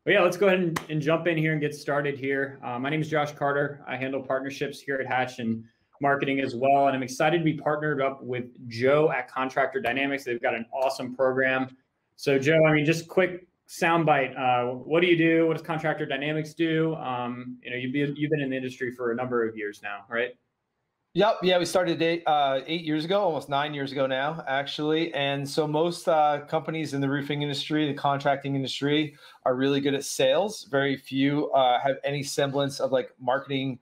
But yeah, let's go ahead and jump in here and get started here. My name is Josh Carter. I handle partnerships here at Hatch and marketing as well. And I'm excited to be partnered up with Joe at Contractor Dynamics. They've got an awesome program. So Joe, I mean, just quick soundbite. What do you do? What does Contractor Dynamics do? You've been in the industry for a number of years now, right? Yep. Yeah, we started 8 years ago, almost 9 years ago now, actually. And so most companies in the roofing industry, the contracting industry, are really good at sales. Very few have any semblance of like marketing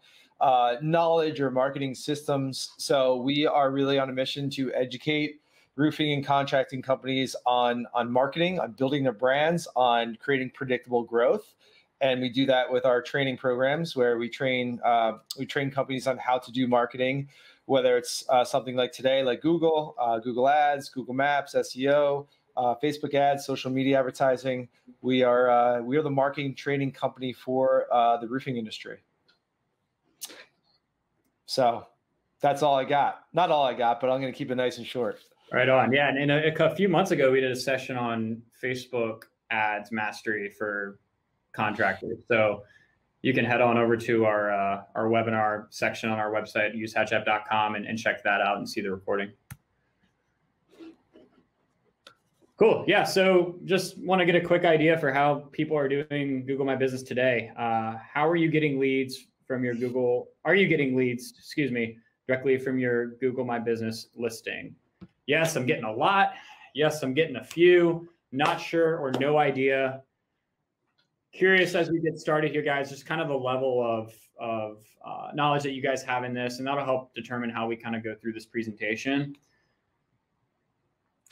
knowledge or marketing systems. So we are really on a mission to educate roofing and contracting companies on marketing, on building their brands, on creating predictable growth. And we do that with our training programs where we train companies on how to do marketing, whether it's something like today, like Google Ads, Google Maps, SEO, Facebook ads, social media advertising. We are the marketing training company for the roofing industry. So that's all I got. Not all I got, but I'm going to keep it nice and short. Right on. Yeah. And a few months ago, we did a session on Facebook ads mastery for contractors. So you can head on over to our webinar section on our website, usehatchapp.com, and check that out and see the recording. Cool. Yeah. So just want to get a quick idea for how people are doing Google My Business today. How are you getting leads from your Google? Are you getting leads, directly from your Google My Business listing? Yes, I'm getting a lot. Yes, I'm getting a few. Not sure or no idea. Curious as we get started here, guys, just kind of the level of knowledge that you guys have in this, and that'll help determine how we kind of go through this presentation.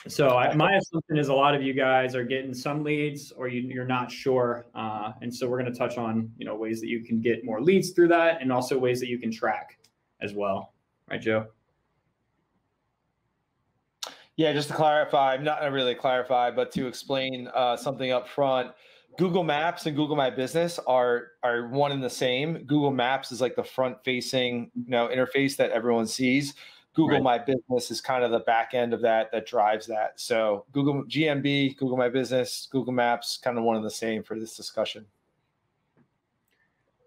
So my assumption is a lot of you guys are getting some leads or you're not sure. And so we're going to touch on, ways that you can get more leads through that and also ways that you can track as well. Right, Joe? Yeah, just to clarify, not really clarify, but to explain something up front. Google Maps and Google My Business are one and the same. Google Maps is like the front-facing, interface that everyone sees. Google My Business is kind of the back end of that drives that. So Google GMB, Google My Business, Google Maps, kind of one and the same for this discussion.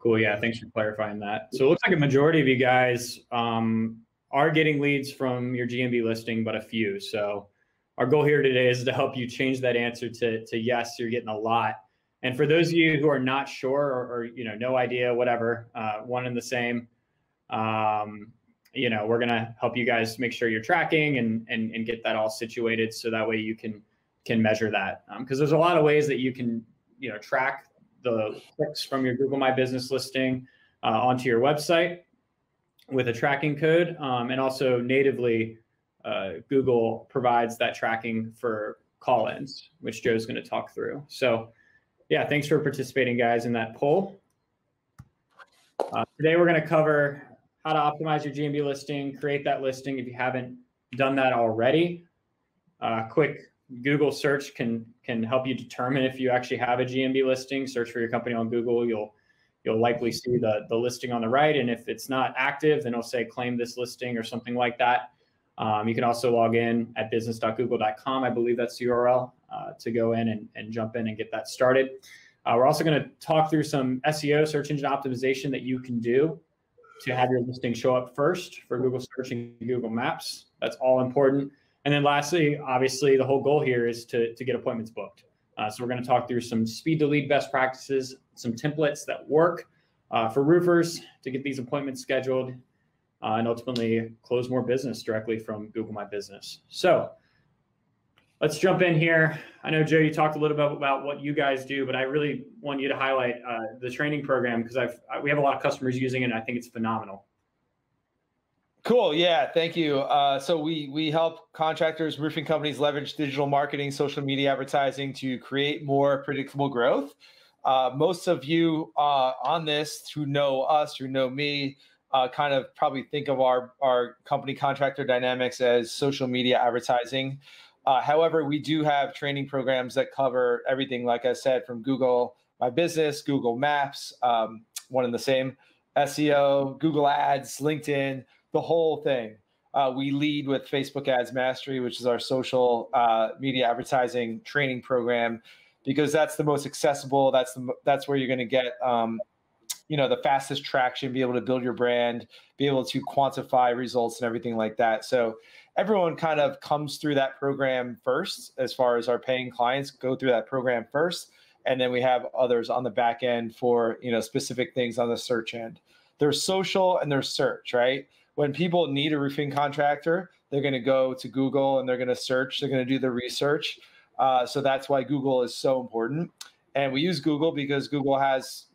Cool. Yeah, thanks for clarifying that. So it looks like a majority of you guys are getting leads from your GMB listing, but a few. So our goal here today is to help you change that answer to yes, you're getting a lot. And for those of you who are not sure or no idea, whatever, one and the same, we're going to help you guys make sure you're tracking and get that all situated so that way you can measure that. Because there's a lot of ways that you can, track the clicks from your Google My Business listing onto your website with a tracking code. And also natively, Google provides that tracking for call-ins, which Joe's going to talk through. So yeah, thanks for participating, guys, in that poll. Today, we're going to cover how to optimize your GMB listing, create that listing if you haven't done that already. Quick Google search can help you determine if you actually have a GMB listing. Search for your company on Google. You'll likely see the listing on the right. And if it's not active, then it'll say claim this listing or something like that. You can also log in at business.google.com. I believe that's the URL to go in and jump in and get that started. We're also going to talk through some SEO, search engine optimization, that you can do to have your listing show up first for Google search and Google Maps. That's all important. And then lastly, obviously, the whole goal here is to get appointments booked. So we're going to talk through some speed to lead best practices, some templates that work for roofers to get these appointments scheduled and ultimately close more business directly from Google My Business. So let's jump in here. I know, Joe, you talked a little bit about what you guys do, but I really want you to highlight the training program because we have a lot of customers using it, and I think it's phenomenal. Cool. Yeah, thank you. So we help contractors, roofing companies leverage digital marketing, social media advertising to create more predictable growth. Most of you on this who know us, who know me, kind of probably think of our company Contractor Dynamics as social media advertising. However, we do have training programs that cover everything, like I said, from Google My Business, Google Maps, one and the same, SEO, Google Ads, LinkedIn, the whole thing. We lead with Facebook Ads Mastery, which is our social media advertising training program. because that's the most accessible. That's where you're going to get the fastest traction, be able to build your brand, be able to quantify results and everything like that. So everyone kind of comes through that program first. As far as our paying clients go through that program first, and then we have others on the back end for specific things on the search end. There's social and there's search, right? When people need a roofing contractor, they're going to go to Google and they're going to search. They're going to do the research. So that's why Google is so important. And we use Google because Google has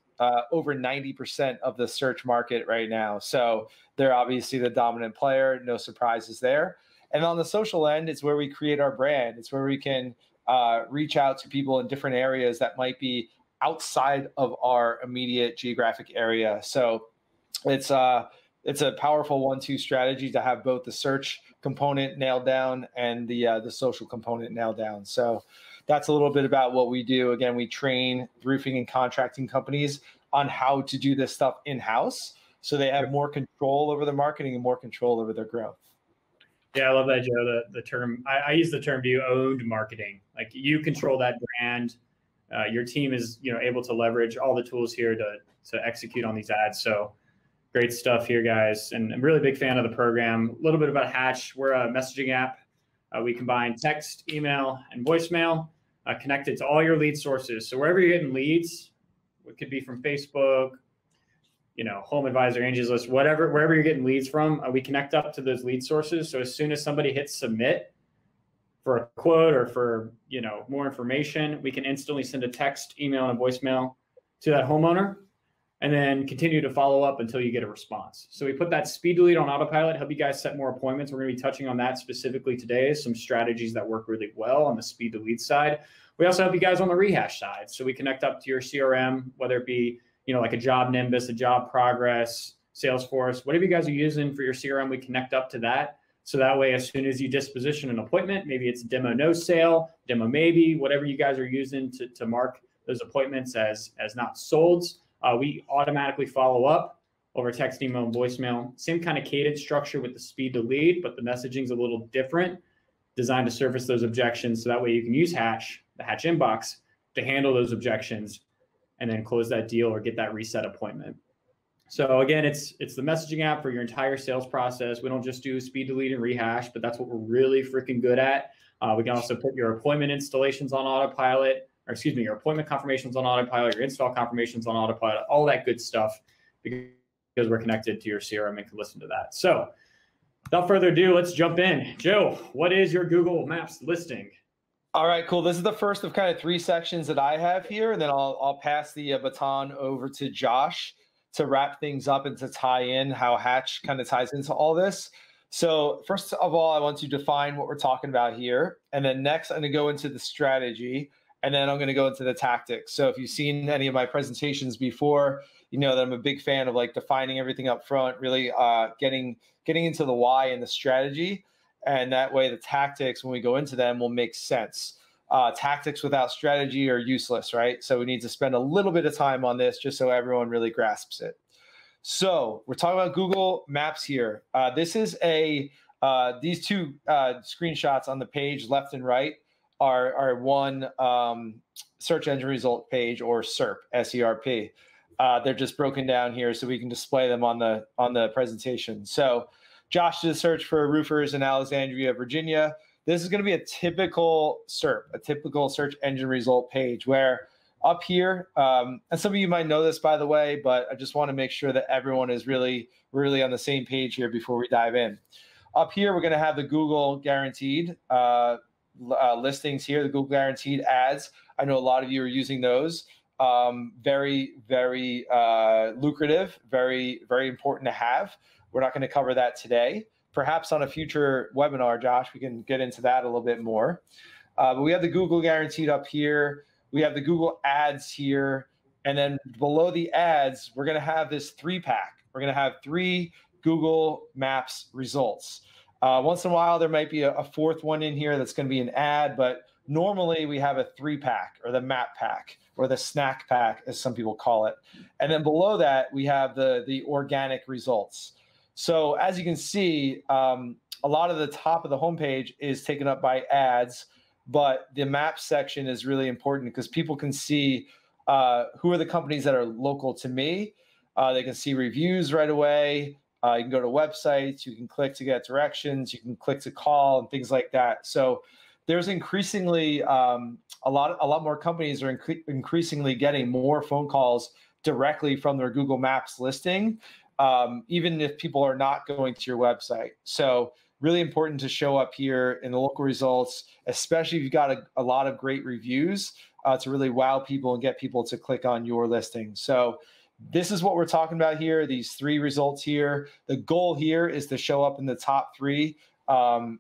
over 90% of the search market right now. So they're obviously the dominant player. No surprises there. And on the social end, it's where we create our brand. It's where we can reach out to people in different areas that might be outside of our immediate geographic area. So it's a powerful 1-2 strategy to have both the search component nailed down and the social component nailed down. So that's a little bit about what we do. Again, we train roofing and contracting companies on how to do this stuff in-house, so they have more control over their marketing and more control over their growth. Yeah, I love that, Joe. The term, I use the term, you owned marketing. Like, you control that brand. Your team is able to leverage all the tools here to execute on these ads. So great stuff here, guys. And I'm a really big fan of the program. A little bit about Hatch. We're a messaging app. We combine text, email, and voicemail connected to all your lead sources. So wherever you're getting leads, it could be from Facebook, Home Advisor, Angie's List, wherever you're getting leads from, we connect up to those lead sources. So as soon as somebody hits submit for a quote or for, more information, we can instantly send a text, email, and a voicemail to that homeowner, and then continue to follow up until you get a response. So we put that speed to lead on autopilot, help you guys set more appointments. We're going to be touching on that specifically today, some strategies that work really well on the speed to lead side. We also help you guys on the rehash side. So we connect up to your CRM, whether it be, like a Job Nimbus, a Job Progress, Salesforce, whatever you guys are using for your CRM, we connect up to that. So that way, as soon as you disposition an appointment, maybe it's demo no sale, demo maybe, whatever you guys are using to mark those appointments as not sold, we automatically follow up over text, email, and voicemail. Same kind of cadence structure with the speed to lead, but the messaging's a little different, designed to surface those objections. So that way you can use Hatch, the Hatch inbox, to handle those objections and then close that deal or get that reset appointment. So again, it's the messaging app for your entire sales process. We don't just do speed to lead and rehash, but that's what we're really freaking good at. We can also put your appointment installations on autopilot, your appointment confirmations on autopilot, your install confirmations on autopilot, all that good stuff, because we're connected to your CRM and can listen to that. So without further ado, let's jump in. Joe, what is your Google Maps listing? All right, cool. This is the first of kind of 3 sections that I have here, and then I'll pass the baton over to Josh to wrap things up and to tie in how Hatch kind of ties into all this. So first of all, I want to define what we're talking about here. And then next, I'm going to go into the strategy, and then I'm going to go into the tactics. So if you've seen any of my presentations before, you know that I'm a big fan of defining everything up front, really getting into the why and the strategy. And that way the tactics, when we go into them, will make sense. Tactics without strategy are useless, right? So we need to spend a little bit of time on this just so everyone really grasps it. So we're talking about Google Maps here. This is these 2 screenshots on the page, left and right, are one search engine result page, or SERP, S-E-R-P. They're just broken down here so we can display them on the presentation. So Josh did a search for roofers in Alexandria, Virginia. This is going to be a typical SERP, a typical search engine result page, where up here, and some of you might know this, by the way, but I just want to make sure that everyone is really on the same page here before we dive in. Up here, we're going to have the Google guaranteed listings here, the Google guaranteed ads. I know a lot of you are using those. Very, very lucrative, very, very important to have. We're not going to cover that today. Perhaps on a future webinar, Josh, we can get into that a little bit more. But we have the Google guaranteed up here. We have the Google ads here. And then below the ads, we're going to have this 3-pack. We're going to have 3 Google Maps results. Once in a while, there might be a 4th one in here that's going to be an ad, but normally we have a 3-pack, or the map pack, or the snack pack, as some people call it. And then below that, we have the organic results. So as you can see, a lot of the top of the homepage is taken up by ads. but the map section is really important because people can see who are the companies that are local to me. They can see reviews right away. You can go to websites, you can click to get directions, you can click to call and things like that. So there's increasingly a lot more companies are increasingly getting more phone calls directly from their Google Maps listing, even if people are not going to your website. So really important to show up here in the local results, especially if you've got a lot of great reviews to really wow people and get people to click on your listing. So this is what we're talking about here, these 3 results here. The goal here is to show up in the top 3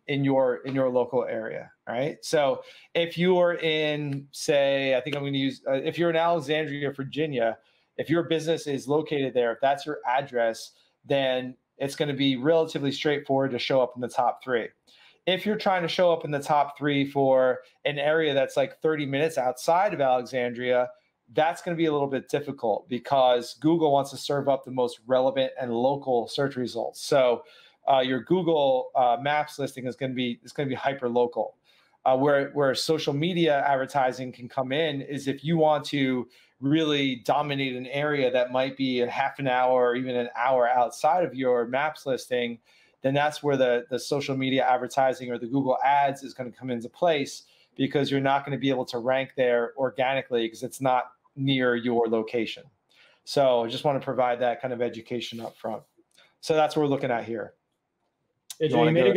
in your local area. All right. So if you're in, say, I think I'm going to use, if you're in Alexandria, Virginia, if your business is located there, if that's your address, then it's going to be relatively straightforward to show up in the top 3. If you're trying to show up in the top 3 for an area that's like 30 minutes outside of Alexandria, that's going to be a little bit difficult because Google wants to serve up the most relevant and local search results. So your Google Maps listing is going to be hyper local. Where social media advertising can come in is if you want to really dominate an area that might be a half an hour or even an hour outside of your Maps listing, then that's where the social media advertising or the Google ads is going to come into place, because you're not going to be able to rank there organically because it's not near your location. So I just want to provide that kind of education up front. So that's what we're looking at here. You made a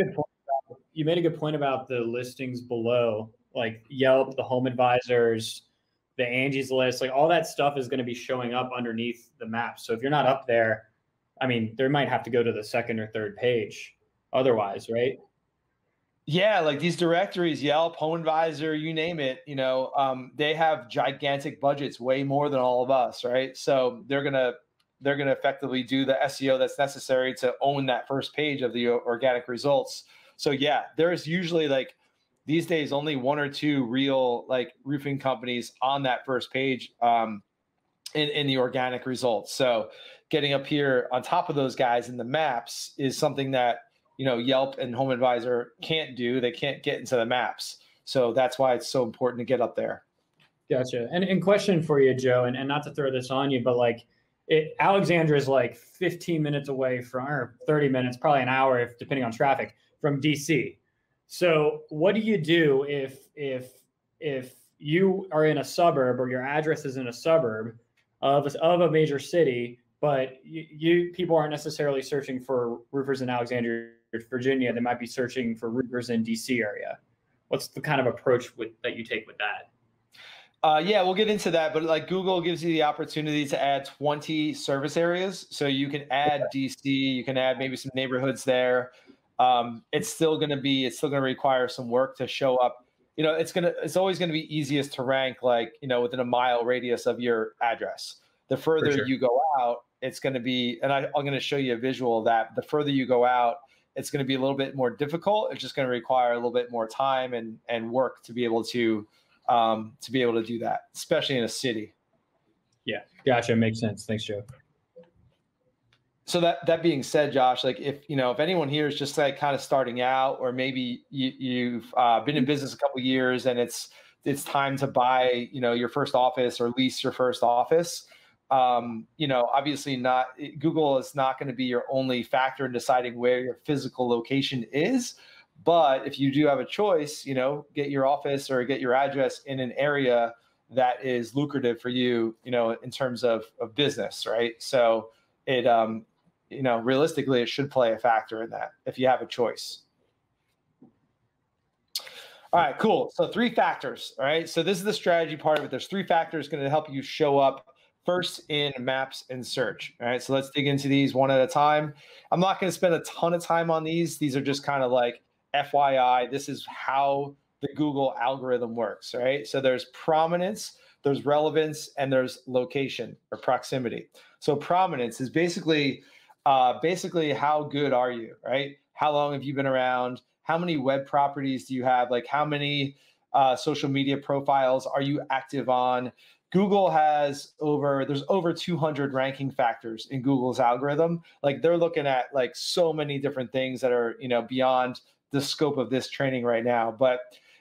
good point about the listings below, like Yelp, the home advisors, the Angie's List, like all that stuff is going to be showing up underneath the map. So if you're not up there, I mean, they might have to go to the 2nd or 3rd page otherwise, right? Yeah, like these directories, Yelp, Home Advisor, you name it, they have gigantic budgets, way more than all of us, right? So they're gonna effectively do the SEO that's necessary to own that first page of the organic results. So yeah, there's usually like these days only 1 or 2 real like roofing companies on that first page in the organic results. So getting up here on top of those guys in the maps is something that Yelp and Home Advisor can't do. They can't get into the maps. So that's why it's so important to get up there. Gotcha. And question for you, Joe, and not to throw this on you, but like Alexandria is like 15 minutes away from, or 30 minutes, probably an hour, if depending on traffic, from DC. So what do you do if you are in a suburb or your address is in a suburb of a major city, but people aren't necessarily searching for roofers in Alexandria, Virginia? They might be searching for roofers in DC area. What's the kind of approach that you take with that? Yeah, we'll get into that, but like Google gives you the opportunity to add 20 service areas. So you can add DC, you can add maybe some neighborhoods there. It's still going to require some work to show up. It's always going to be easiest to rank like, within a mile radius of your address. The further you go out, it's going to be, and I'm going to show you a visual of that. The further you go out, it's going to be a little bit more difficult. It's just going to require a little bit more time and work to be able to do that, especially in a city. Yeah, gotcha. Makes sense. Thanks, Joe. So that being said, Josh, like if anyone here is just like kind of starting out, or maybe you've been in business a couple of years and it's time to buy, your first office or lease your first office. Obviously Google is not going to be your only factor in deciding where your physical location is. But if you do have a choice, get your office or get your address in an area that is lucrative for you, in terms of business, right? So it, realistically, it should play a factor in that if you have a choice. All right, cool. So 3 factors, all right? So this is the strategy part of it. There's 3 factors going to help you show up first in maps and search. All right, so let's dig into these one at a time. I'm not going to spend a ton of time on these. These are just kind of like FYI, this is how the Google algorithm works, right? So there's prominence, there's relevance, and there's location or proximity. So prominence is basically how good are you, right? How long have you been around? How many web properties do you have? Like how many social media profiles are you active on? Google has there's over 200 ranking factors in Google's algorithm. Like they're looking at like so many different things that are, beyond the scope of this training right now. But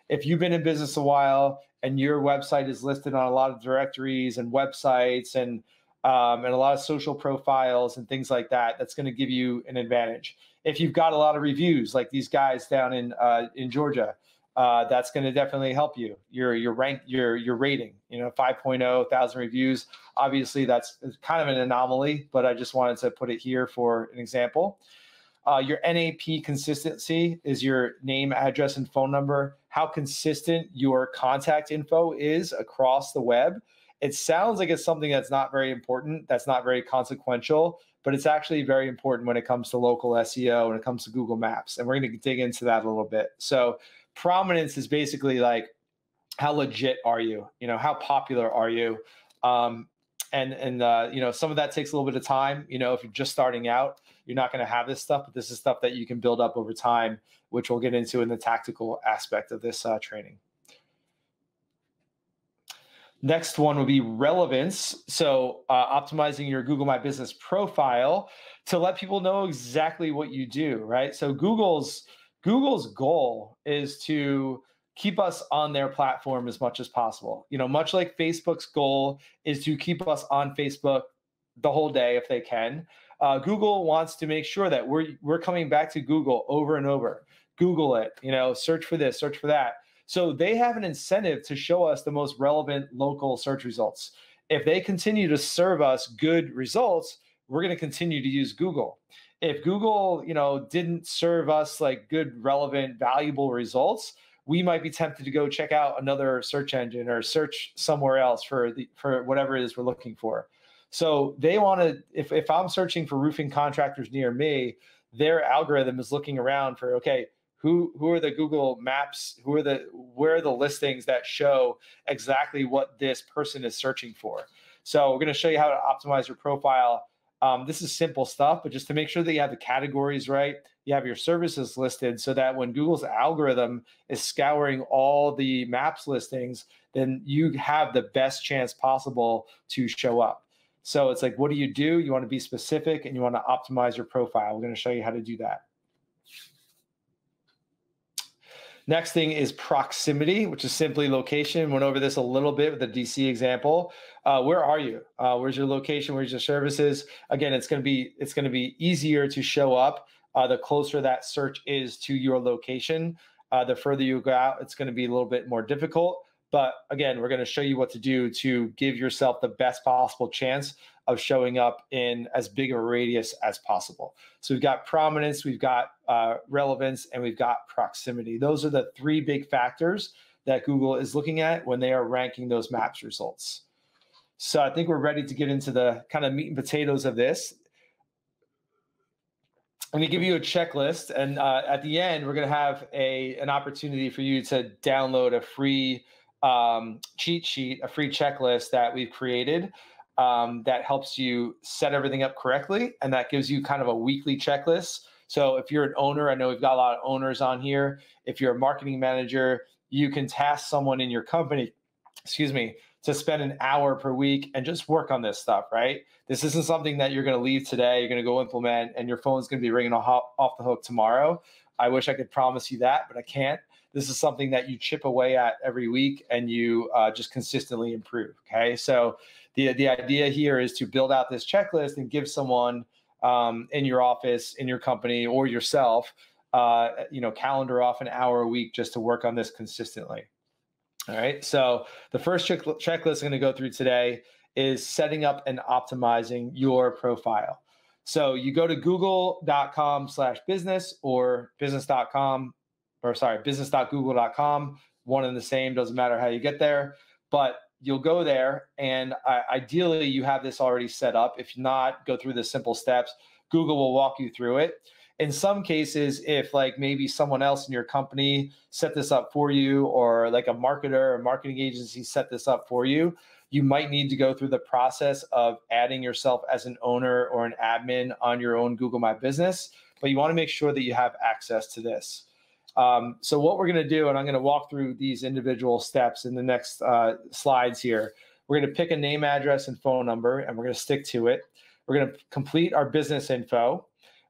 if you've been in business a while and your website is listed on a lot of directories and websites and a lot of social profiles and things like that, that's going to give you an advantage. If you've got a lot of reviews, like these guys down in Georgia, that's going to definitely help you. Your rank, your rating, 5.0, 1,000 reviews. Obviously, that's kind of an anomaly, but I just wanted to put it here for an example. Your NAP consistency is your name, address, and phone number. How consistent your contact info is across the web. It sounds like it's something that's not very important, that's not very consequential, but it's actually very important when it comes to local SEO, when it comes to Google Maps. And we're going to dig into that a little bit. So prominence is basically like, how legit are you? How popular are you? Some of that takes a little bit of time. If you're just starting out, you're not going to have this stuff, but this is stuff that you can build up over time, which we'll get into in the tactical aspect of this training. Next one would be relevance. So optimizing your Google My Business profile to let people know exactly what you do, right? So Google's goal is to keep us on their platform as much as possible. Much like Facebook's goal is to keep us on Facebook the whole day if they can. Google wants to make sure that we're coming back to Google over and over. Google it, search for this, search for that. So they have an incentive to show us the most relevant local search results. If they continue to serve us good results, we're going to continue to use Google. If Google, didn't serve us like good, relevant, valuable results, we might be tempted to go check out another search engine or search somewhere else for whatever it is we're looking for. So they want to, if I'm searching for roofing contractors near me, their algorithm is looking around for, okay, who are the Google Maps, where are the listings that show exactly what this person is searching for. So we're going to show you how to optimize your profile. This is simple stuff, but just to make sure that you have the categories right, you have your services listed so that when Google's algorithm is scouring all the maps listings, then you have the best chance possible to show up. So it's like, what do? You want to be specific and you want to optimize your profile. We're going to show you how to do that. Next thing is proximity, which is simply location. Went over this a little bit with the DC example. Where are you? Where's your location? Where's your services? Again, it's going to be easier to show up the closer that search is to your location. The further you go out, it's going to be a little bit more difficult. But again, we're going to show you what to do to give yourself the best possible chance of showing up in as big of a radius as possible. So we've got prominence, we've got relevance, and we've got proximity. Those are the three big factors that Google is looking at when they are ranking those maps results. So I think we're ready to get into the kind of meat and potatoes of this. I'm going to give you a checklist, and at the end, we're going to have an opportunity for you to download a free cheat sheet, a free checklist that we've created that helps you set everything up correctly, and that gives you kind of a weekly checklist. So if you're an owner, I know we've got a lot of owners on here. If you're a marketing manager, you can task someone in your company, to spend an hour per week and just work on this stuff, right? This isn't something that you're going to leave today, you're going to go implement, and your phone's going to be ringing off the hook tomorrow. I wish I could promise you that, but I can't. This is something that you chip away at every week and you just consistently improve, okay? So the idea here is to build out this checklist and give someone in your office, in your company, or yourself, calendar off an hour a week just to work on this consistently. All right, so the first checklist I'm going to go through today is setting up and optimizing your profile. So you go to google.com/business or business.google.com, one and the same, doesn't matter how you get there, but you'll go there and ideally you have this already set up. If not, go through the simple steps. Google will walk you through it. In some cases, if like maybe someone else in your company set this up for you, or like a marketer or marketing agency set this up for you, you might need to go through the process of adding yourself as an owner or an admin on your own Google My Business, but you want to make sure that you have access to this. So what we're going to do, and I'm going to walk through these individual steps in the next slides here. We're going to pick a name, address, and phone number, and we're going to stick to it. We're going to complete our business info.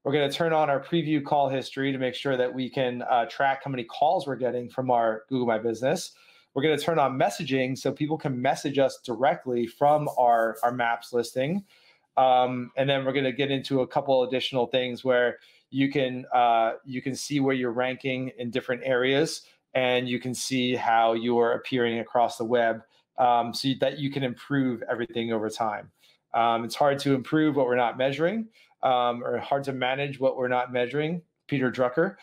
We're going to turn on our preview call history to make sure that we can track how many calls we're getting from our Google My Business. We're going to turn on messaging so people can message us directly from our Maps listing. And then we're going to get into a couple additional things where you can see where you're ranking in different areas, and you can see how you're appearing across the web, so that you can improve everything over time. It's hard to improve what we're not measuring, or hard to manage what we're not measuring, Peter Drucker.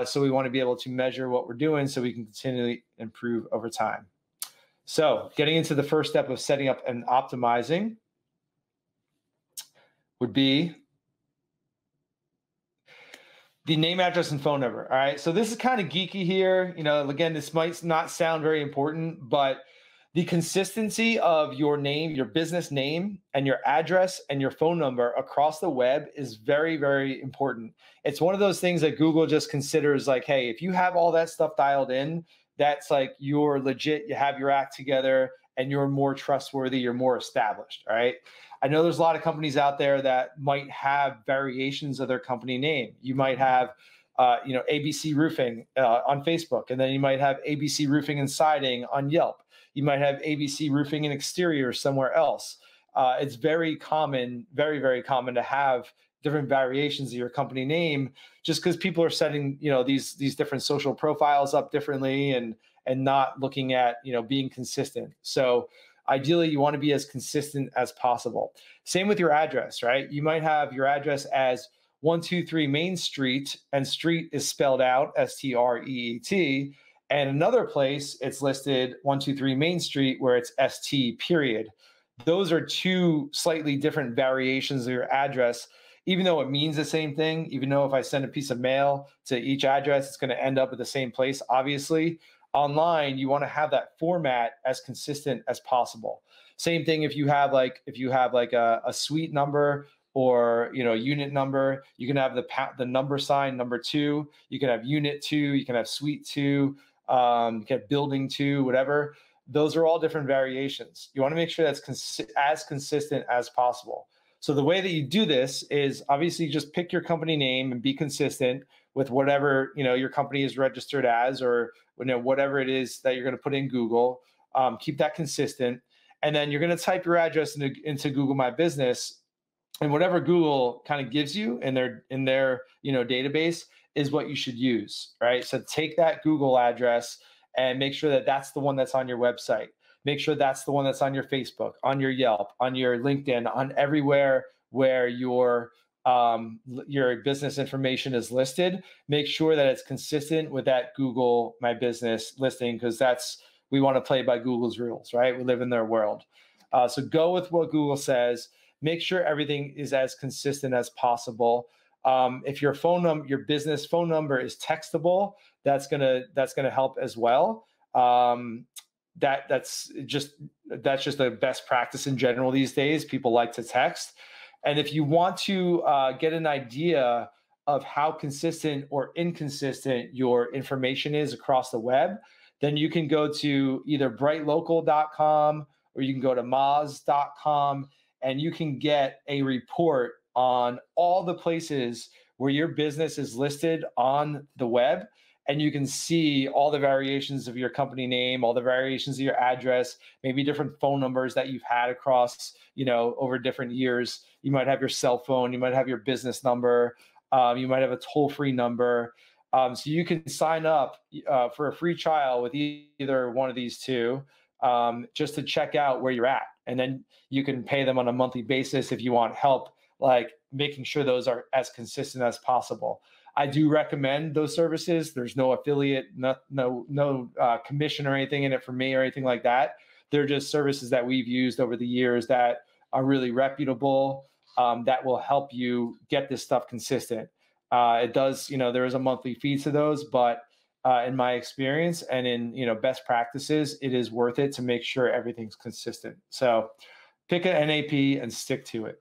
So we want to be able to measure what we're doing so we can continually improve over time. So getting into the first step of setting up and optimizing would be the name, address, and phone number. All right. So this is kind of geeky here. Again, this might not sound very important, but the consistency of your name, your business name, and your address and your phone number across the web is very, very important. It's one of those things that Google just considers like, hey, if you have all that stuff dialed in, that's like you're legit, you have your act together, and you're more trustworthy, you're more established. All right. I know there's a lot of companies out there that might have variations of their company name. You might have, ABC Roofing on Facebook, and then you might have ABC Roofing and Siding on Yelp. You might have ABC Roofing and Exterior somewhere else. It's very common, very, very common to have different variations of your company name, just because people are setting, these different social profiles up differently and not looking at, being consistent. So ideally, you want to be as consistent as possible. Same with your address, right? You might have your address as 123 Main Street, and street is spelled out STREET. And another place it's listed 123 Main Street where it's ST period. Those are two slightly different variations of your address, even though it means the same thing. Even though if I send a piece of mail to each address, it's going to end up at the same place. Obviously, online, you want to have that format as consistent as possible. Same thing if you have like a suite number or unit number, you can have the number sign number 2. You can have unit 2. You can have suite 2. You can have building 2. Whatever. Those are all different variations. You want to make sure that's as consistent as possible. So the way that you do this is obviously just pick your company name and be consistent with whatever your company is registered as, or whatever it is that you're going to put in Google. Keep that consistent, and then you're going to type your address into Google My Business, and whatever Google kind of gives you in their database is what you should use, right? So take that Google address and make sure that that's the one that's on your website. Make sure that's the one that's on your Facebook, on your Yelp, on your LinkedIn, on everywhere where your business information is listed. Make sure that it's consistent with that Google My Business listing, because we want to play by Google's rules, right? We live in their world. So go with what Google says. Make sure everything is as consistent as possible. If your business phone number is textable, that's gonna help as well. That's just the best practice in general these days. People like to text. And if you want to get an idea of how consistent or inconsistent your information is across the web, then you can go to either brightlocal.com or you can go to moz.com, and you can get a report on all the places where your business is listed on the web. And you can see all the variations of your company name, all the variations of your address, maybe different phone numbers that you've had across, over different years. You might have your cell phone, you might have your business number, you might have a toll-free number. So you can sign up for a free trial with either one of these two, just to check out where you're at. And then you can pay them on a monthly basis if you want help, like making sure those are as consistent as possible. I do recommend those services. There's no affiliate, no commission or anything in it for me or anything like that. They're just services that we've used over the years that are really reputable, that will help you get this stuff consistent. It does, there is a monthly fee to those, but in my experience and in best practices, it is worth it to make sure everything's consistent. So pick an NAP and stick to it.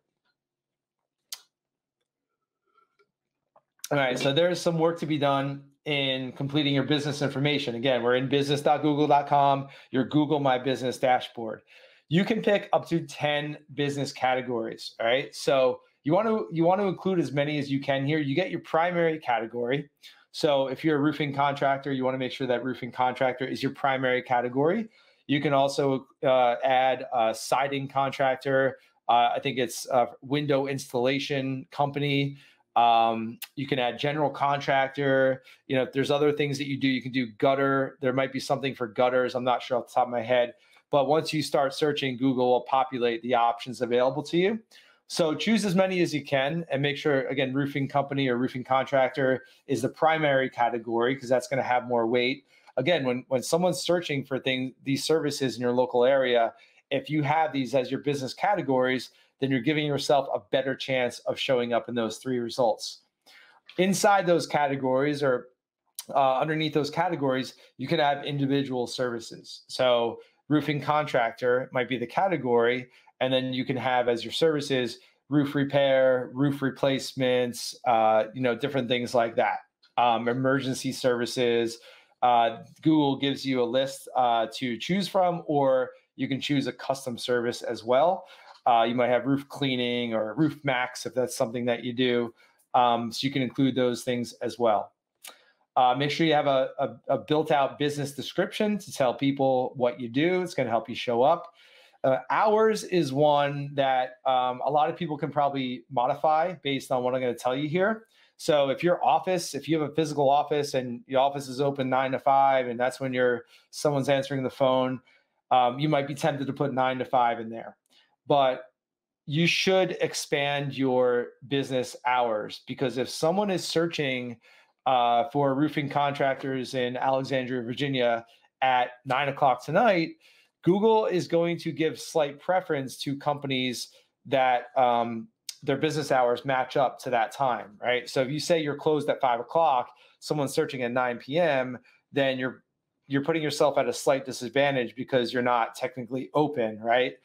All right, so there's some work to be done in completing your business information. Again, we're in business.google.com, your Google My Business dashboard. You can pick up to 10 business categories, all right? So You want to include as many as you can here. You get your primary category. So if you're a roofing contractor, you want to make sure that roofing contractor is your primary category. You can also add a siding contractor. I think it's a window installation company. You can add general contractor. If there's other things that you do, you can do gutter. There might be something for gutters. I'm not sure off the top of my head. But once you start searching, Google will populate the options available to you. So choose as many as you can and make sure, again, roofing company or roofing contractor is the primary category because that's going to have more weight. Again, when someone's searching for these services in your local area, if you have these as your business categories, then you're giving yourself a better chance of showing up in those 3 results. Inside those categories or underneath those categories, you can have individual services. So roofing contractor might be the category, and then you can have as your services roof repair, roof replacements, different things like that. Emergency services. Google gives you a list to choose from, or you can choose a custom service as well. You might have roof cleaning or roof max if that's something that you do. So you can include those things as well. Make sure you have a built-out business description to tell people what you do. It's going to help you show up. Hours is one that a lot of people can probably modify based on what I'm going to tell you here. So if you have a physical office and your office is open 9 to 5, and that's when someone's answering the phone, you might be tempted to put 9 to 5 in there. But you should expand your business hours, because if someone is searching for roofing contractors in Alexandria, Virginia at 9 o'clock tonight, Google is going to give slight preference to companies that their business hours match up to that time, right? So if you say you're closed at 5 o'clock, someone's searching at 9 p.m., then you're putting yourself at a slight disadvantage because you're not technically open, right?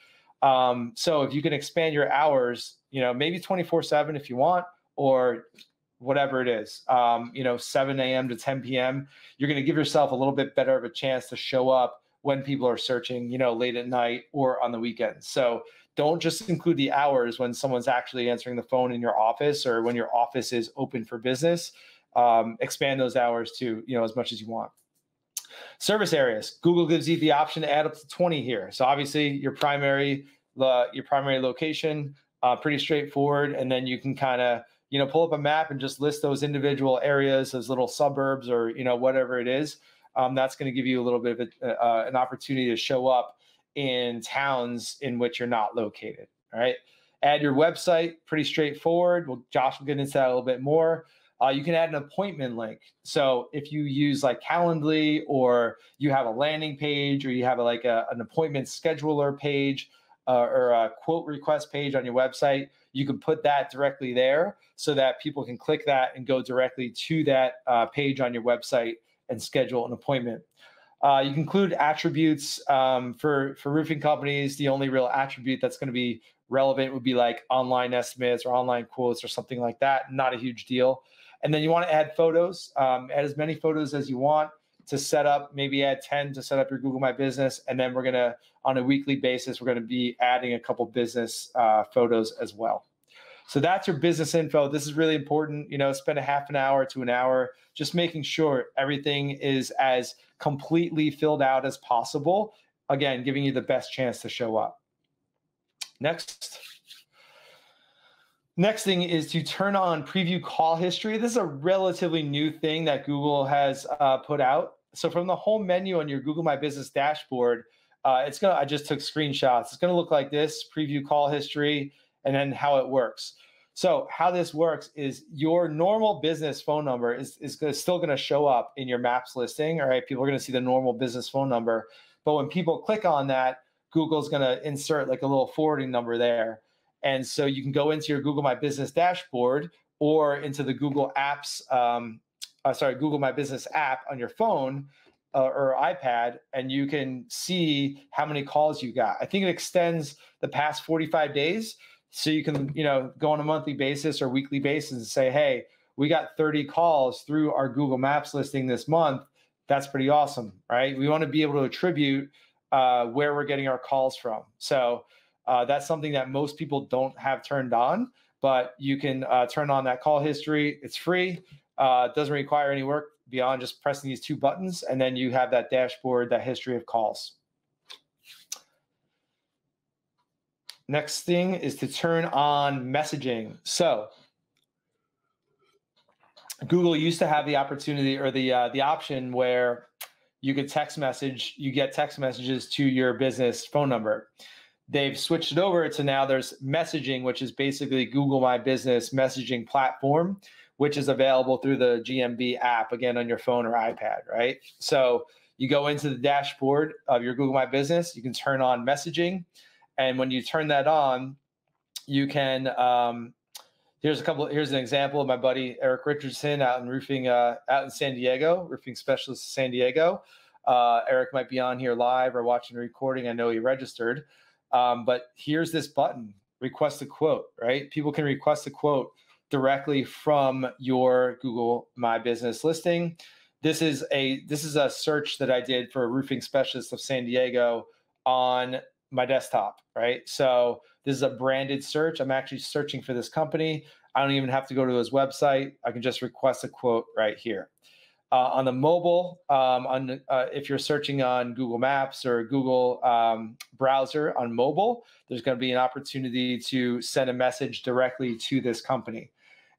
So if you can expand your hours, maybe 24/7 if you want, or whatever it is, 7 a.m. to 10 p.m., you're going to give yourself a little bit better of a chance to show up when people are searching, late at night or on the weekends. So don't just include the hours when someone's actually answering the phone in your office or when your office is open for business. Expand those hours to, as much as you want. Service areas. Google gives you the option to add up to 20 here. So obviously your primary location, pretty straightforward. And then you can kind of, pull up a map and just list those individual areas, those little suburbs or, whatever it is. That's going to give you a little bit of an opportunity to show up in towns in which you're not located. All right. Add your website, pretty straightforward. Well, Josh will get into that a little bit more. You can add an appointment link. So if you use like Calendly, or you have a landing page, or you have an appointment scheduler page or a quote request page on your website, you can put that directly there so that people can click that and go directly to that page on your website and schedule an appointment. You can include attributes for roofing companies. The only real attribute that's going to be relevant would be like online estimates or online quotes or something like that. Not a huge deal. And then you want to add photos, add as many photos as you want to set up, maybe add 10 to set up your Google My Business. And then we're going to, on a weekly basis, we're going to be adding a couple business photos as well. So that's your business info. This is really important. Spend a half an hour to an hour just making sure everything is as completely filled out as possible. Again, giving you the best chance to show up. Next thing is to turn on preview call history. This is a relatively new thing that Google has put out. So from the home menu on your Google My Business dashboard, I just took screenshots. It's going to look like this: preview call history, and then how it works. So how this works is your normal business phone number is still going to show up in your Maps listing. All right, people are going to see the normal business phone number, but when people click on that, Google's going to insert like a little forwarding number there. And so you can go into your Google My Business dashboard or into the Google My Business app on your phone or iPad, and you can see how many calls you got. I think it extends the past 45 days. So you can, go on a monthly basis or weekly basis and say, hey, we got 30 calls through our Google Maps listing this month. That's pretty awesome, right? We want to be able to attribute where we're getting our calls from. So that's something that most people don't have turned on. but you can turn on that call history. It's free. It doesn't require any work beyond just pressing these 2 buttons, and then you have that dashboard, that history of calls. Next thing is to turn on messaging. So Google used to have the opportunity or the option where you could you get text messages to your business phone number. They've switched it over to now there's messaging, which is basically Google My Business messaging platform, which is available through the GMB app, again, on your phone or iPad, right? So you go into the dashboard of your Google My Business, you can turn on messaging. And when you turn that on, you can, here's an example of my buddy, Eric Richardson, out in roofing, out in San Diego, roofing specialist in San Diego. Eric might be on here live or watching the recording. I know he registered. But here's this button, request a quote, right? People can request a quote directly from your Google My Business listing. This is a search that I did for a roofing specialist of San Diego on my desktop, right? So this is a branded search. I'm actually searching for this company. I don't even have to go to his website. I can just request a quote right here. On the mobile, if you're searching on Google Maps or Google browser on mobile, there's going to be an opportunity to send a message directly to this company.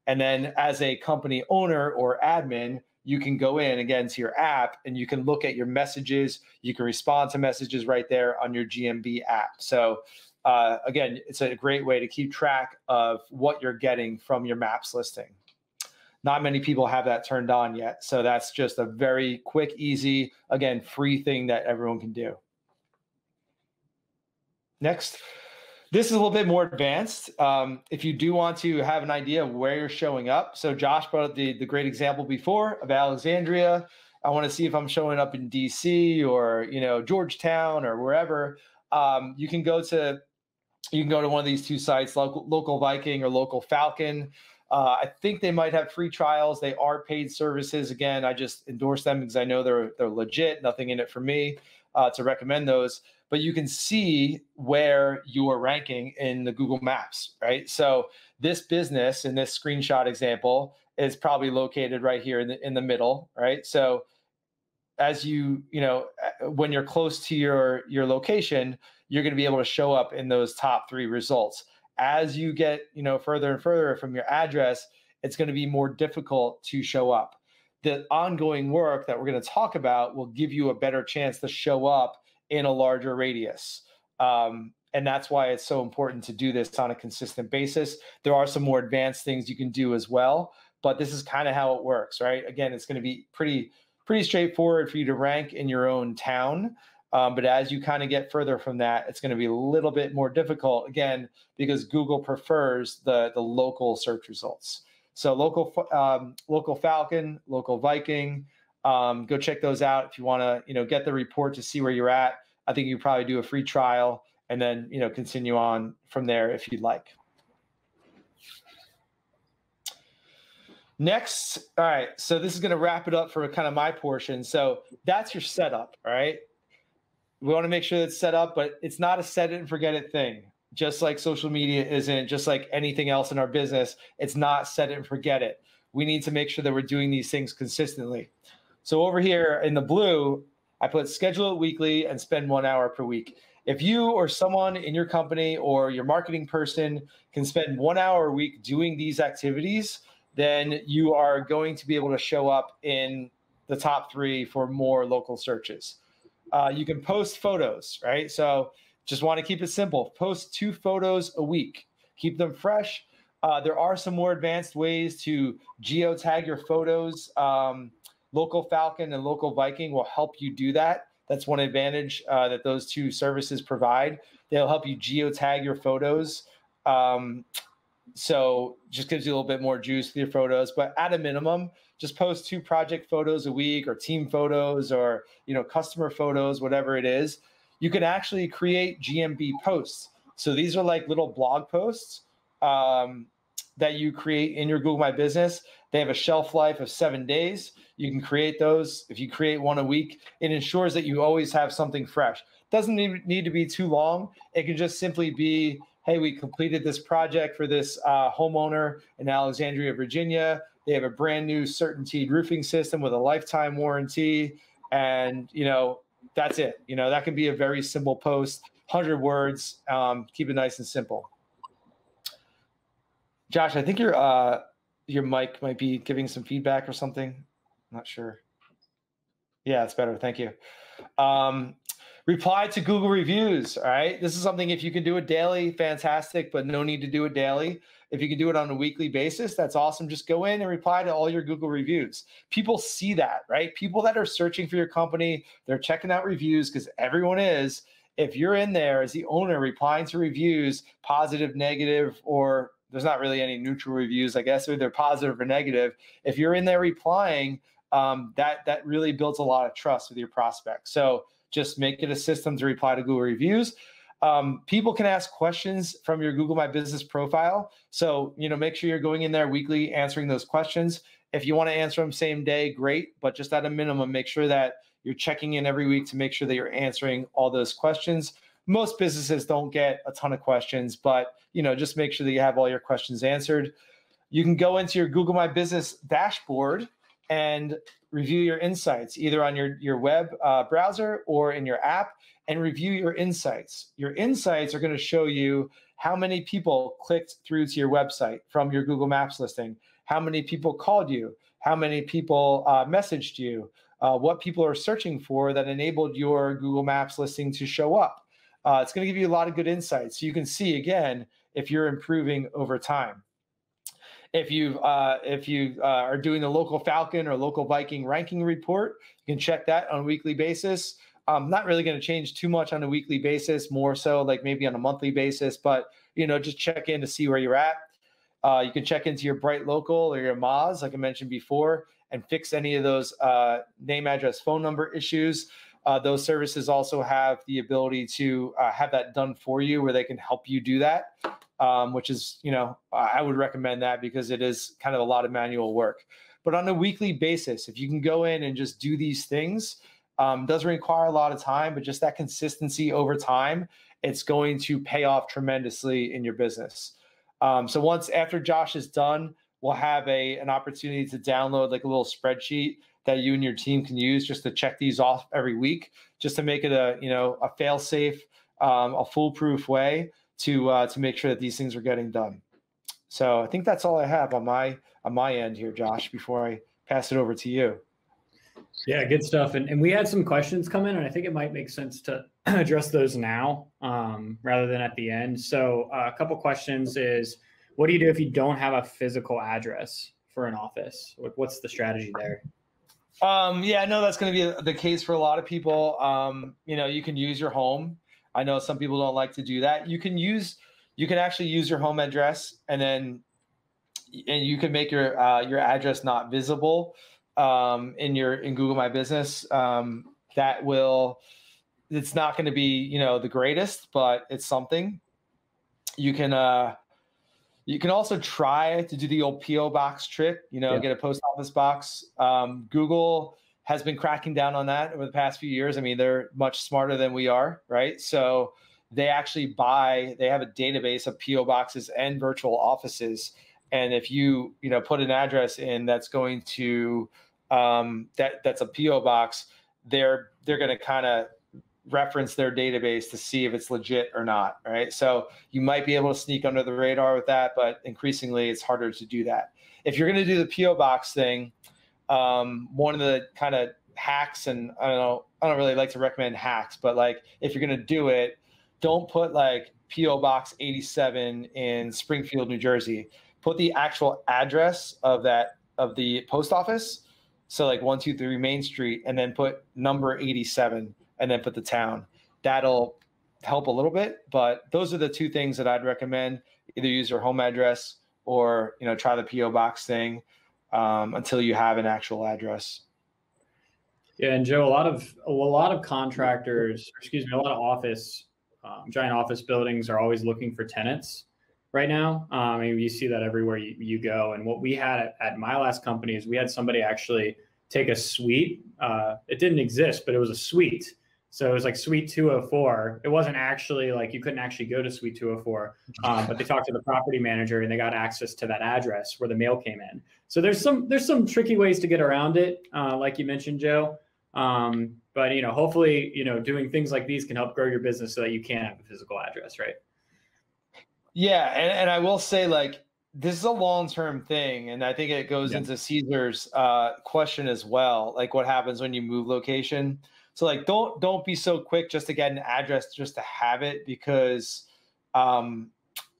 And then as a company owner or admin, you can go in again to your app and you can look at your messages. You can respond to messages right there on your GMB app. So again, it's a great way to keep track of what you're getting from your Maps listing. Not many people have that turned on yet. So that's just a very quick, easy, again, free thing that everyone can do. Next, this is a little bit more advanced. If you do want to have an idea of where you're showing up. So Josh brought up the great example before of Alexandria. I want to see if I'm showing up in DC or Georgetown or wherever. You can go to one of these 2 sites, Local Viking or Local Falcon. I think they might have free trials. They are paid services. Again, I just endorse them because I know they're legit. Nothing in it for me to recommend those. But you can see where you are ranking in the Google Maps, right? So this business in this screenshot example is probably located right here in the middle, right? So as when you're close to your location, you're going to be able to show up in those top 3 results. As you get further and further from your address, it's going to be more difficult to show up. The ongoing work that we're going to talk about will give you a better chance to show up in a larger radius. And that's why it's so important to do this on a consistent basis. There are some more advanced things you can do as well, but this is kind of how it works, right? Again, it's going to be pretty straightforward for you to rank in your own town. But as you kind of get further from that, it's going to be a little bit more difficult, again, because Google prefers the local search results. So local Falcon, Local Viking, go check those out if you want to get the report to see where you're at. I think you probably do a free trial and then continue on from there if you'd like. Next, all right, so this is going to wrap it up for kind of my portion. So that's your setup, all right? We want to make sure that's set up, but it's not a set it and forget it thing. Just like social media isn't, just like anything else in our business, it's not set it and forget it. We need to make sure that we're doing these things consistently. So over here in the blue, I put schedule it weekly and spend 1 hour per week. If you or someone in your company or your marketing person can spend 1 hour a week doing these activities, then you are going to be able to show up in the top 3 for more local searches. You can post photos, right? So just want to keep it simple. Post 2 photos a week. Keep them fresh. There are some more advanced ways to geotag your photos. Local Falcon and Local Viking will help you do that. That's one advantage that those 2 services provide. They'll help you geotag your photos. So just gives you a little bit more juice with your photos, but at a minimum, just post 2 project photos a week or team photos or, customer photos, whatever it is. You can actually create GMB posts. So these are like little blog posts that you create in your Google My Business. They have a shelf life of 7 days. You can create those. If you create 1 a week, it ensures that you always have something fresh. Doesn't need to be too long. It can just simply be hey, we completed this project for this homeowner in Alexandria, Virginia. They have a brand new CertainTeed roofing system with a lifetime warranty. And, that's it. That can be a very simple post, 100 words. Keep it nice and simple. Josh, I think your mic might be giving some feedback or something. I'm not sure. Yeah, it's better. Thank you. Reply to Google reviews. All right. This is something, if you can do it daily, fantastic, but no need to do it daily. If you can do it on a weekly basis, that's awesome. Just go in and reply to all your Google reviews. People see that, right? People that are searching for your company, they're checking out reviews because everyone is. If you're in there as the owner replying to reviews, positive, negative, or there's not really any neutral reviews, I guess, or they're positive or negative. If you're in there replying, that really builds a lot of trust with your prospects. So just make it a system to reply to Google reviews. People can ask questions from your Google My Business profile. So, make sure you're going in there weekly, answering those questions. If you want to answer them same day, great. But just at a minimum, make sure that you're checking in every week to make sure that you're answering all those questions. Most businesses don't get a ton of questions, but, just make sure that you have all your questions answered. You can go into your Google My Business dashboard and review your insights, either on your web browser or in your app, and review your insights. Your insights are going to show you how many people clicked through to your website from your Google Maps listing, how many people called you, how many people messaged you, what people are searching for that enabled your Google Maps listing to show up. It's going to give you a lot of good insights. So you can see, again, if you're improving over time. If you are doing the local Falcon or local Viking ranking report, you can check that on a weekly basis. Not really going to change too much on a weekly basis, more so like maybe on a monthly basis, but just check in to see where you're at. You can check into your Bright Local or your Moz, like I mentioned before, and fix any of those name, address, phone number issues. Those services also have the ability to have that done for you, where they can help you do that. Which is, I would recommend that because it is kind of a lot of manual work. But on a weekly basis, if you can go in and just do these things, doesn't require a lot of time, but just that consistency over time, it's going to pay off tremendously in your business. So after Josh is done, we'll have an opportunity to download like a little spreadsheet that you and your team can use just to check these off every week, just to make it a fail-safe, a foolproof way to make sure that these things are getting done. So I think that's all I have on my end here, Josh, before I pass it over to you. Yeah, good stuff. And we had some questions come in, and I think it might make sense to address those now rather than at the end. So a couple questions is, what do you do if you don't have a physical address for an office? What's the strategy there? Yeah, no, that's going to be the case for a lot of people. You can use your home. I know some people don't like to do that. You can actually use your home address, and you can make your address not visible in Google My Business. It's not going to be the greatest, but it's something. You can also try to do the old PO box trick. Get a post office box. Google has been cracking down on that over the past few years. I mean, they're much smarter than we are, right? So they actually they have a database of PO boxes and virtual offices. And if you put an address in that's going to that's a PO box, they're going to kind of reference their database to see if it's legit or not, right? So you might be able to sneak under the radar with that, but increasingly it's harder to do that. If you're going to do the PO box thing, one of the kind of hacks, and I don't really like to recommend hacks, but like if you're going to do it, don't put like PO Box 87 in Springfield, New Jersey. Put the actual address of the post office. So like 123 Main Street, and then put number 87, and then put the town. That'll help a little bit, but those are the two things that I'd recommend. Either use your home address or try the PO box thing until you have an actual address. Yeah, and Joe, a lot of contractors, a lot of giant office buildings are always looking for tenants right now. I mean, you see that everywhere you go. And what we had at my last company is we had somebody actually take a suite. It didn't exist, but it was a suite So it was like Suite 204. It wasn't actually like you couldn't actually go to Suite 204, but they talked to the property manager and they got access to that address where the mail came in. So there's some tricky ways to get around it, like you mentioned, Joe. But hopefully, doing things like these can help grow your business so that you can have a physical address, right? Yeah, and I will say, like, this is a long-term thing, and I think it goes into Caesar's question as well. Like, what happens when you move location? So, like, don't be so quick just to get an address just to have it, because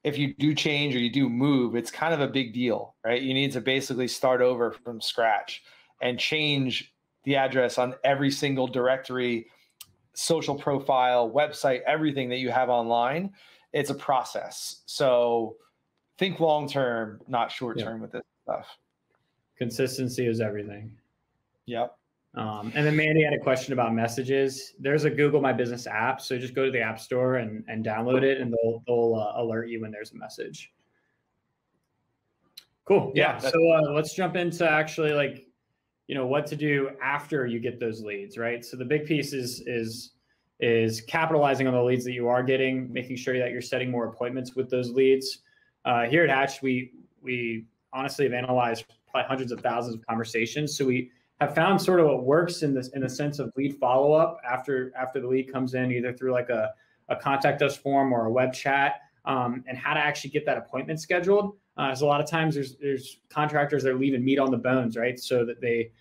if you do change or you do move, it's kind of a big deal, right? You need to basically start over from scratch and change the address on every single directory, social profile, website, everything that you have online. It's a process. So think long-term, not short-term with this stuff. Consistency is everything. Yep. And then Mandy had a question about messages. There's a Google My Business app. So just go to the App Store and download it, and they'll alert you when there's a message. Cool. Yeah. So let's jump into actually what to do after you get those leads, right? So the big piece is capitalizing on the leads that you are getting, making sure that you're setting more appointments with those leads. Here at Hatch, we honestly have analyzed probably hundreds of thousands of conversations. So we have found sort of what works in the sense of lead follow-up after the lead comes in, either through like a contact us form or a web chat, and how to actually get that appointment scheduled. So a lot of times there's contractors that are leaving meat on the bones, right? So that they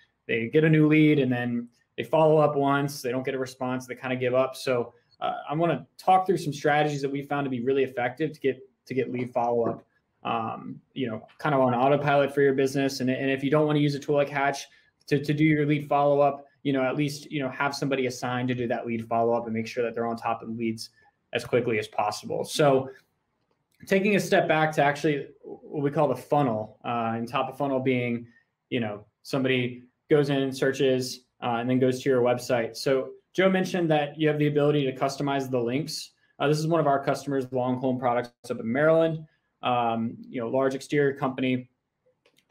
get a new lead and then they follow up once, they don't get a response, they kind of give up. So I want to talk through some strategies that we found to be really effective to get lead follow-up, kind of on autopilot for your business. And if you don't want to use a tool like Hatch to do your lead follow-up, at least, have somebody assigned to do that lead follow-up and make sure that they're on top of the leads as quickly as possible. So taking a step back to actually what we call the funnel, and top of funnel being, somebody goes in and searches and then goes to your website. So Joe mentioned that you have the ability to customize the links. This is one of our customers, Long Home Products up in Maryland, large exterior company.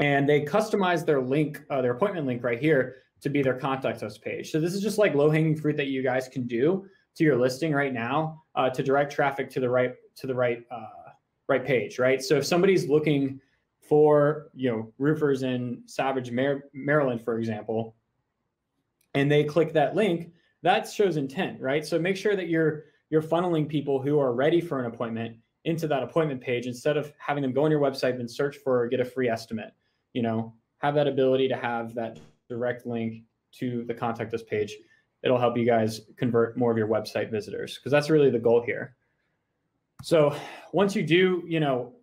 And they customize their link, their appointment link right here to be their contact us page. So this is just like low-hanging fruit that you guys can do to your listing right now to direct traffic to the right page, right? So if somebody's looking for roofers in Savage, Maryland, for example, and they click that link, that shows intent, right? So make sure that you're funneling people who are ready for an appointment into that appointment page instead of having them go on your website and search for or get a free estimate. Have that ability to have that direct link to the contact us page. It'll help you guys convert more of your website visitors, because that's really the goal here. So once you do,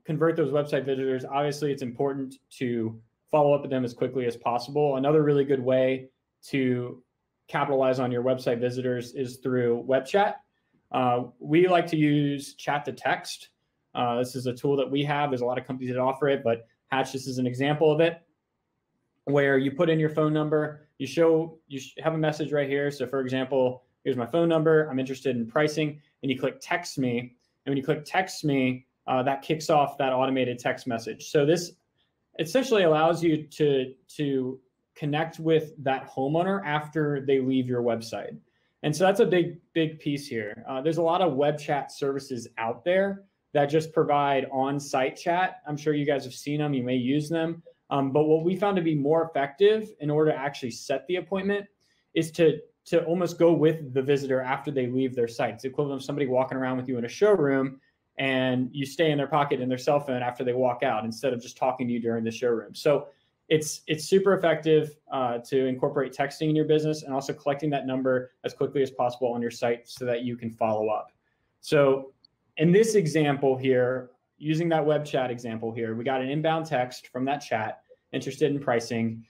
convert those website visitors, obviously it's important to follow up with them as quickly as possible. Another really good way to capitalize on your website visitors is through web chat. We like to use chat to text. This is a tool that we have. There's a lot of companies that offer it, but Hatch, this is an example of it, where you put in your phone number, you have a message right here. So for example, here's my phone number, I'm interested in pricing, and you click text me. And when you click text me, that kicks off that automated text message. So this essentially allows you to connect with that homeowner after they leave your website. And so that's a big piece here. There's a lot of web chat services out there that just provide on-site chat. I'm sure you guys have seen them, you may use them. But what we found to be more effective in order to actually set the appointment is to almost go with the visitor after they leave their site. It's the equivalent of somebody walking around with you in a showroom and you stay in their pocket in their cell phone after they walk out instead of just talking to you during the showroom. So it's super effective to incorporate texting in your business and also collecting that number as quickly as possible on your site so that you can follow up. So in this example here, using that web chat example here, we got an inbound text from that chat, interested in pricing.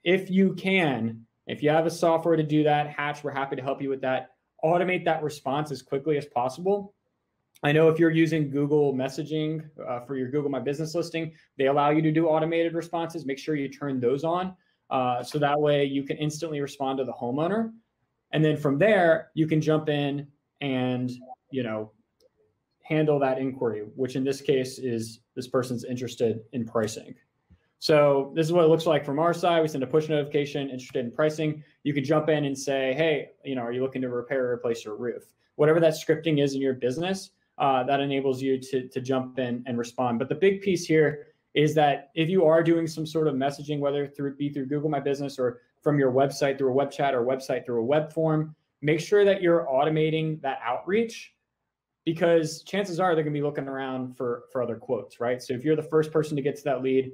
If you have a software to do that, Hatch, we're happy to help you with that. Automate that response as quickly as possible. I know if you're using Google messaging for your Google My Business listing, they allow you to do automated responses. Make sure you turn those on so that way you can instantly respond to the homeowner. And then from there, you can jump in and, handle that inquiry, which in this case is this person's interested in pricing. So this is what it looks like from our side. We send a push notification, interested in pricing. You can jump in and say, hey, are you looking to repair or replace your roof? Whatever that scripting is in your business, that enables you to jump in and respond. But the big piece here is that if you are doing some sort of messaging, whether through Google My Business or from your website through a web chat or website through a web form, make sure that you're automating that outreach, because chances are they're going to be looking around for other quotes, right? So if you're the first person to get to that lead,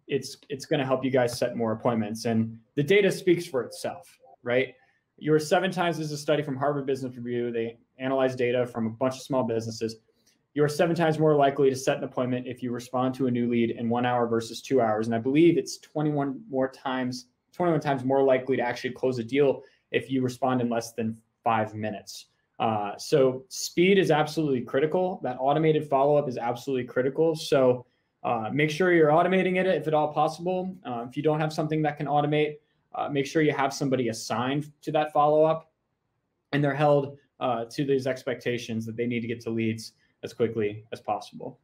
it's going to help you guys set more appointments. And the data speaks for itself, right? You're 7 times, this is a study from Harvard Business Review. They analyze data from a bunch of small businesses. You're 7 times more likely to set an appointment if you respond to a new lead in 1 hour versus 2 hours. And I believe it's 21 times more likely to actually close a deal if you respond in less than 5 minutes. So speed is absolutely critical. That automated follow-up is absolutely critical. So make sure you're automating it if at all possible. If you don't have something that can automate, make sure you have somebody assigned to that follow-up, and they're held to these expectations that they need to get to leads as quickly as possible.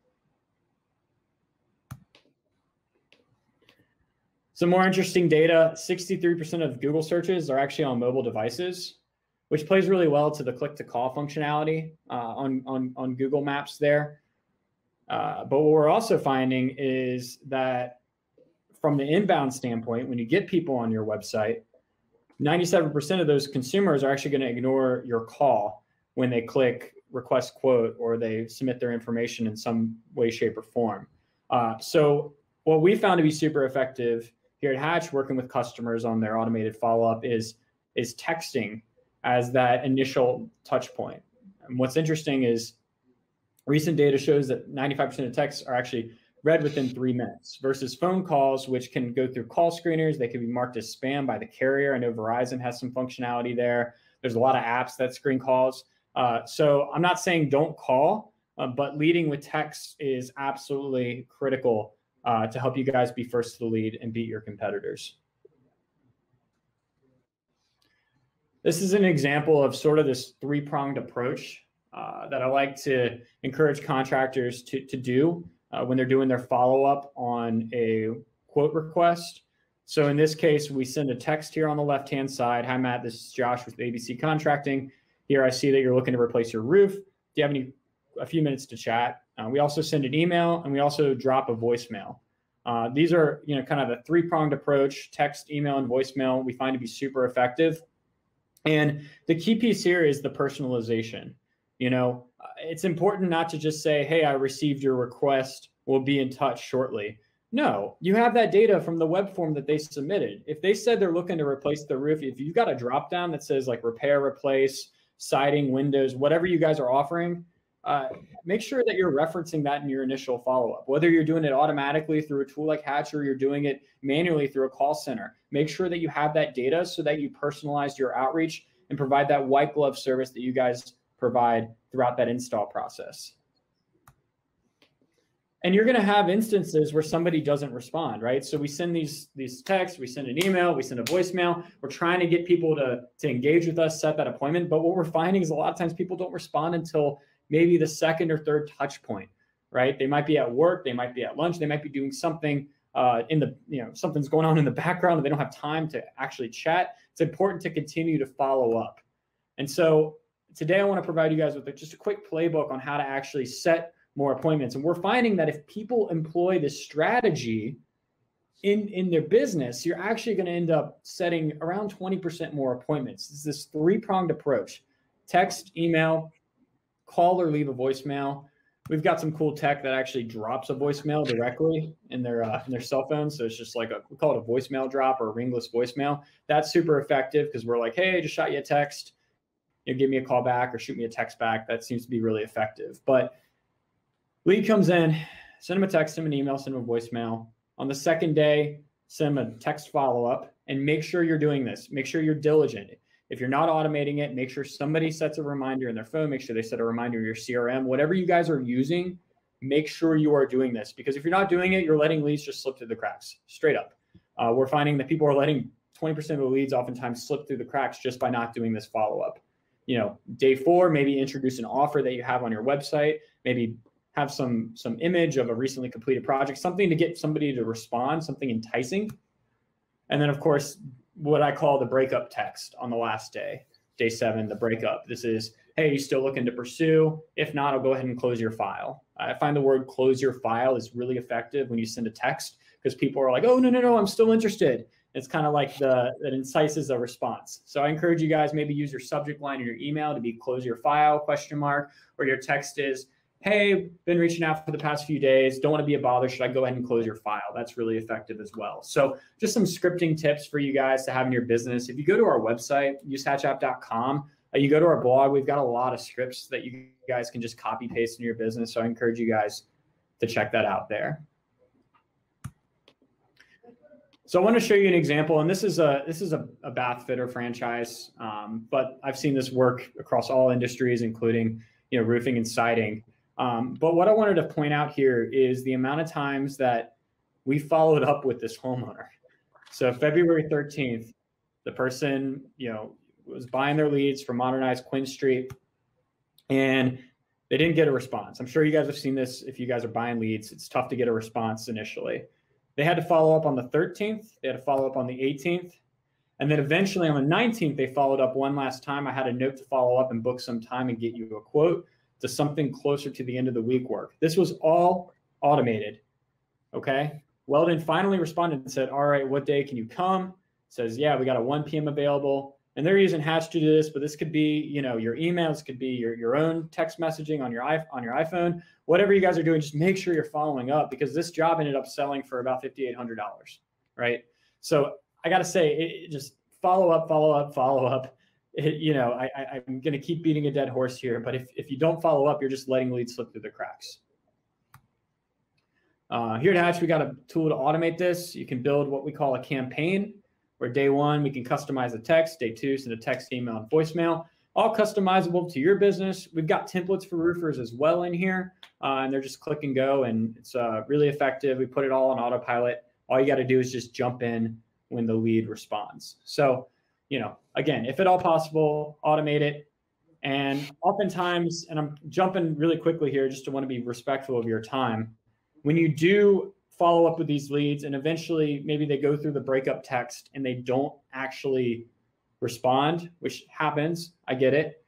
Some more interesting data: 63% of Google searches are actually on mobile devices, which plays really well to the click-to-call functionality on Google Maps there. But what we're also finding is that from the inbound standpoint, when you get people on your website, 97% of those consumers are actually going to ignore your call when they click request quote or they submit their information in some way, shape, or form. So what we found to be super effective here at Hatch, working with customers on their automated follow-up, is texting as that initial touch point. And what's interesting is recent data shows that 95% of texts are actually read within 3 minutes versus phone calls, which can go through call screeners. They can be marked as spam by the carrier. I know Verizon has some functionality there. There's a lot of apps that screen calls. So I'm not saying don't call, but leading with text is absolutely critical to help you guys be first to the lead and beat your competitors. This is an example of sort of this 3-pronged approach that I like to encourage contractors to do when they're doing their follow-up on a quote request. So in this case, we send a text here on the left-hand side. Hi, Matt. This is Josh with ABC Contracting. Here I see that you're looking to replace your roof. Do you have a few minutes to chat? We also send an email, and we also drop a voicemail. These are kind of a 3-pronged approach: text, email, and voicemail. We find to be super effective. And the key piece here is the personalization. It's important not to just say, hey, I received your request, we'll be in touch shortly. No, you have that data from the web form that they submitted. If they said they're looking to replace the roof, if you've got a drop down that says like repair, replace, siding, windows, whatever you guys are offering, make sure that you're referencing that in your initial follow-up. Whether you're doing it automatically through a tool like Hatch or you're doing it manually through a call center, make sure that you have that data so that you personalize your outreach and provide that white glove service that you guys provide throughout that install process. And you're going to have instances where somebody doesn't respond, right? So we send these texts, we send an email, we send a voicemail. We're trying to get people to engage with us, set that appointment. But what we're finding is a lot of times people don't respond until maybe the second or third touch point, right? They might be at work, they might be at lunch, they might be doing something something's going on in the background and they don't have time to actually chat. It's important to continue to follow up. And so today I want to provide you guys with just a quick playbook on how to actually set more appointments. And we're finding that if people employ this strategy in their business, you're actually going to end up setting around 20% more appointments. This is this 3-pronged approach: text, email, call, or leave a voicemail. We've got some cool tech that actually drops a voicemail directly in their cell phone. So it's just like we call it a voicemail drop or a ringless voicemail. That's super effective because we're like, hey, just shot you a text. Give me a call back or shoot me a text back. That seems to be really effective. But lead comes in, send them a text, send them an email, send them a voicemail. On the second day, send them a text follow-up, and make sure you're doing this. Make sure you're diligent. If you're not automating it, make sure somebody sets a reminder in their phone. Make sure they set a reminder in your CRM. Whatever you guys are using, make sure you are doing this, because if you're not doing it, you're letting leads just slip through the cracks, straight up. We're finding that people are letting 20% of the leads oftentimes slip through the cracks just by not doing this follow-up. Day 4, maybe introduce an offer that you have on your website, maybe have some image of a recently completed project, something to get somebody to respond, something enticing. And then, of course, what I call the breakup text on the last day, day 7, the breakup. This is, hey, you still looking to pursue? If not, I'll go ahead and close your file. I find the word close your file is really effective when you send a text, because people are like, oh, no, I'm still interested. It's kind of like that incites a response. So I encourage you guys, maybe use your subject line in your email to be close your file, ? Or your text is, hey, been reaching out for the past few days. Don't want to be a bother. Should I go ahead and close your file? That's really effective as well. So just some scripting tips for you guys to have in your business. If you go to our website, usehatchapp.com, you go to our blog, we've got a lot of scripts that you guys can just copy paste in your business. So I encourage you guys to check that out there. So I want to show you an example, and this is a bath fitter franchise, but I've seen this work across all industries, including roofing and siding. But what I wanted to point out here is the amount of times that we followed up with this homeowner. So February 13th, the person, was buying their leads from Modernized Quinn Street, and they didn't get a response. I'm sure you guys have seen this. If you guys are buying leads, it's tough to get a response initially. They had to follow up on the 13th. They had to follow up on the 18th. And then eventually on the 19th, they followed up one last time. I had a note to follow up and book some time and get you a quote to something closer to the end of the week work. This was all automated, okay? Weldon finally responded and said, all right, what day can you come? Says, yeah, we got a 1 p.m. available. And they're using Hatch to do this, but this could be, your emails, could be your own text messaging on your iPhone, whatever you guys are doing, just make sure you're following up, because this job ended up selling for about $5,800, right? So I got to say, just follow up. I'm going to keep beating a dead horse here, but if you don't follow up, you're just letting leads slip through the cracks. Here at Hatch, we got a tool to automate this. You can build what we call a campaign, where day 1, we can customize the text. Day 2, send a text, email, and voicemail, all customizable to your business. We've got templates for roofers as well in here, and they're just click and go, and it's really effective. We put it all on autopilot. All you got to do is just jump in when the lead responds. So, again, if at all possible, automate it. And oftentimes, and I'm jumping really quickly here just to want to be respectful of your time, when you do follow up with these leads and eventually maybe they go through the breakup text and they don't actually respond, which happens, I get it.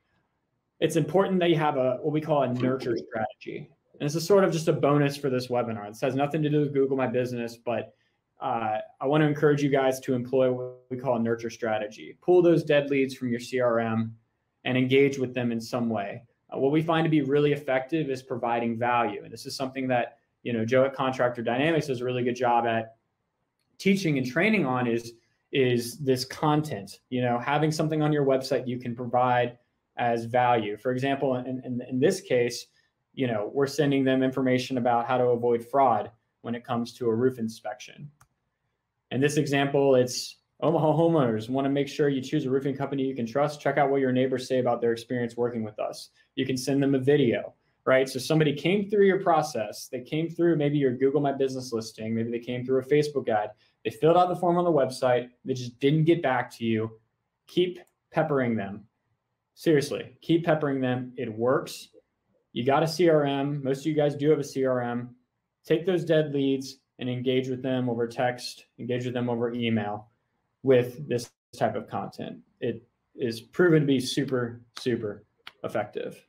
It's important that you have what we call a nurture strategy. And this is sort of just a bonus for this webinar. This has nothing to do with Google My Business, but I want to encourage you guys to employ what we call a nurture strategy. Pull those dead leads from your CRM and engage with them in some way. What we find to be really effective is providing value. And this is something that Joe at Contractor Dynamics does a really good job at teaching and training on is this content, having something on your website you can provide as value. For example, in this case, we're sending them information about how to avoid fraud when it comes to a roof inspection. In this example, it's Omaha homeowners want to make sure you choose a roofing company you can trust. Check out what your neighbors say about their experience working with us. You can send them a video. Right? So somebody came through your process. They came through maybe your Google My Business listing. Maybe they came through a Facebook ad. They filled out the form on the website. They just didn't get back to you. Keep peppering them. Seriously, keep peppering them. It works. You got a CRM. Most of you guys do have a CRM. Take those dead leads and engage with them over text, engage with them over email with this type of content. It is proven to be super, super effective.